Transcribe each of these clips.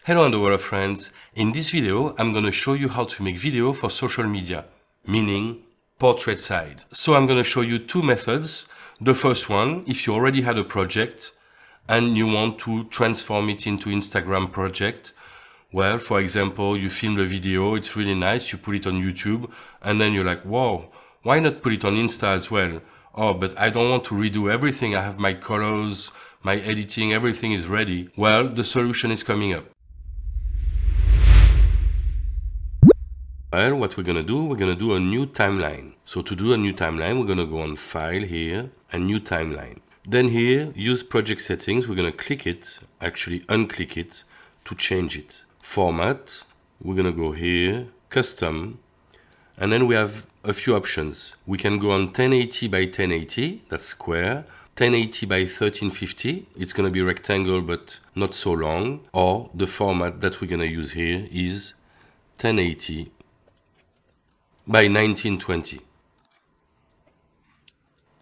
Hello underwater friends. In this video, I'm going to show you how to make video for social media, meaning portrait side. So I'm going to show you two methods. The first one, if you already had a project and you want to transform it into Instagram project, well, for example, you film a video, it's really nice, you put it on YouTube, and then you're like, whoa, why not put it on Insta as well? Oh, but I don't want to redo everything. I have my colors, my editing, everything is ready. Well, the solution is coming up. Well, what we're going to do a new timeline. So to do a new timeline, we're going to go on File here, and New Timeline. Then here, use Project Settings. We're going to click it, actually unclick it, to change it. Format, we're going to go here, Custom, and then we have a few options. We can go on 1080 by 1080, that's square, 1080 by 1350, it's going to be rectangle but not so long, or the format that we're going to use here is 1080 by 1920.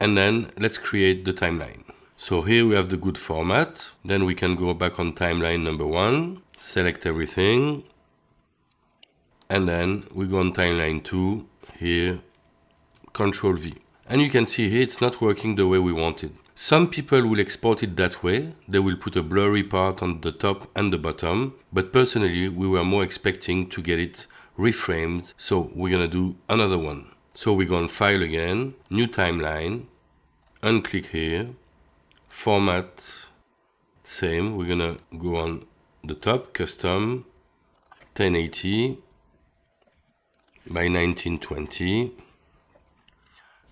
And then let's create the timeline. So here we have the good format. Then we can go back on timeline number 1, select everything, and then we go on timeline 2, here, Control V. And you can see here it's not working the way we wanted. Some people will export it that way. They will put a blurry part on the top and the bottom, but personally we were more expecting to get it reframed, so we're gonna do another one. So we go on File again, New Timeline, unclick here, Format, same, we're gonna go on the top, Custom, 1080 by 1920.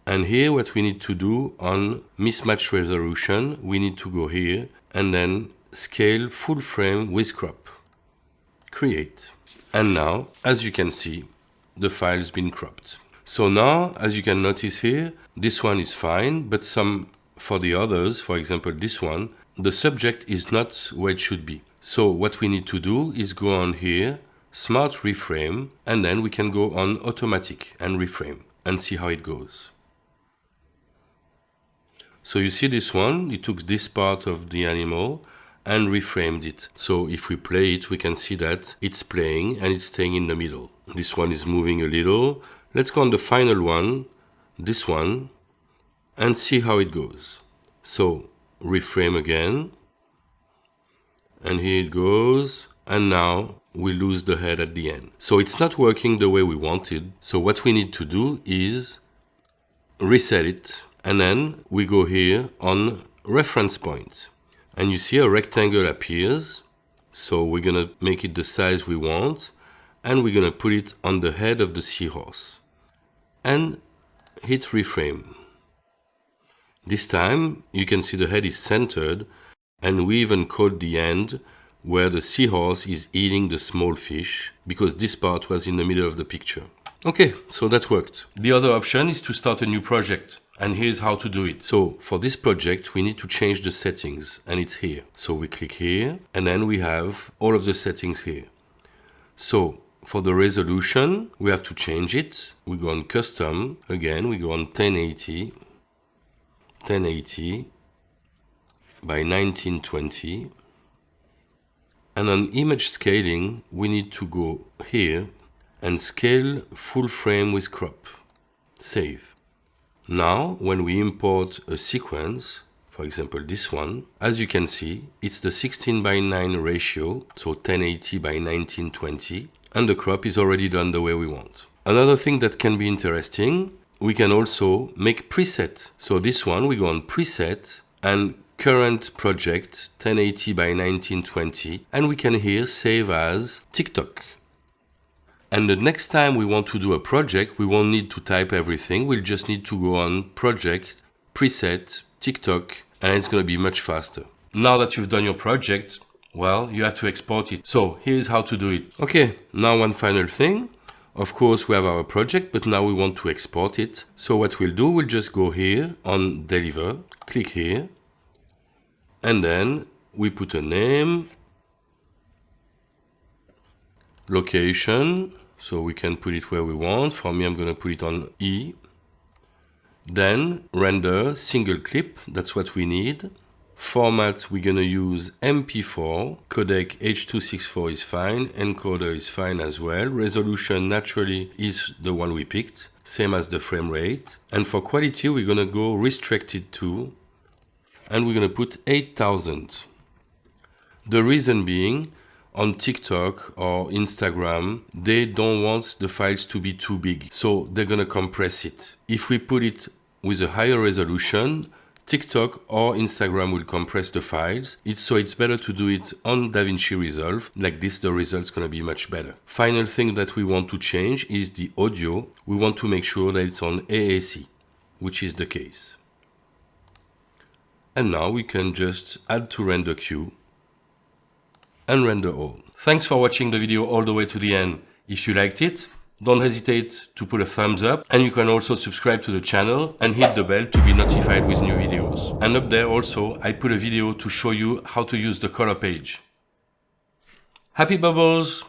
And here what we need to do on mismatch resolution, we need to go here and then scale full frame with crop. Create. And now, as you can see, the file's been cropped. So now, as you can notice here, this one is fine, but for the others, for example this one, the subject is not where it should be. So what we need to do is go on here, Smart Reframe, and then we can go on Automatic and Reframe and see how it goes. So you see this one, it took this part of the animal and reframed it. So if we play it, we can see that it's playing and it's staying in the middle. This one is moving a little. Let's go on the final one, this one, and see how it goes. So reframe again, and here it goes, and now we lose the head at the end. So it's not working the way we wanted. So what we need to do is reset it, and then we go here on reference point. And you see a rectangle appears, so we're gonna make it the size we want, and we're gonna put it on the head of the seahorse. And hit reframe. This time, you can see the head is centered, and we even caught the end where the seahorse is eating the small fish, because this part was in the middle of the picture. Okay, so that worked. The other option is to start a new project. And here's how to do it. So for this project, we need to change the settings, and it's here. So we click here, and then we have all of the settings here. So for the resolution, we have to change it. We go on Custom, again, we go on 1080 by 1920. And on image scaling, we need to go here and scale full frame with crop. Save. Now, when we import a sequence, for example this one, as you can see, it's the 16:9 ratio, so 1080 by 1920, and the crop is already done the way we want. Another thing that can be interesting, we can also make preset. So this one, we go on Preset and Current Project 1080 by 1920, and we can here save as TikTok. And the next time we want to do a project, we won't need to type everything. We'll just need to go on Project, Preset, TikTok, and it's going to be much faster. Now that you've done your project, well, you have to export it. So here's how to do it. Okay, now one final thing. Of course, we have our project, but now we want to export it. So what we'll do, we'll just go here on Deliver, click here, and then we put a name, location, so we can put it where we want. For me, I'm going to put it on E. Then render single clip, that's what we need. Format, we're gonna use MP4. Codec H.264 is fine. Encoder is fine as well. Resolution naturally is the one we picked, same as the frame rate. And for quality, we're gonna go restricted to, and we're gonna put 8000. The reason being, on TikTok or Instagram, they don't want the files to be too big, so they're gonna compress it. If we put it with a higher resolution, TikTok or Instagram will compress the files. So it's better to do it on Davinci Resolve. Like this, the result's gonna be much better. Final thing that we want to change is the audio. We want to make sure that it's on AAC, which is the case. And now we can just add to render queue and render all. Thanks for watching the video all the way to the end. If you liked it, don't hesitate to put a thumbs up, and you can also subscribe to the channel and hit the bell to be notified with new videos. And up there also, I put a video to show you how to use the color page. Happy bubbles!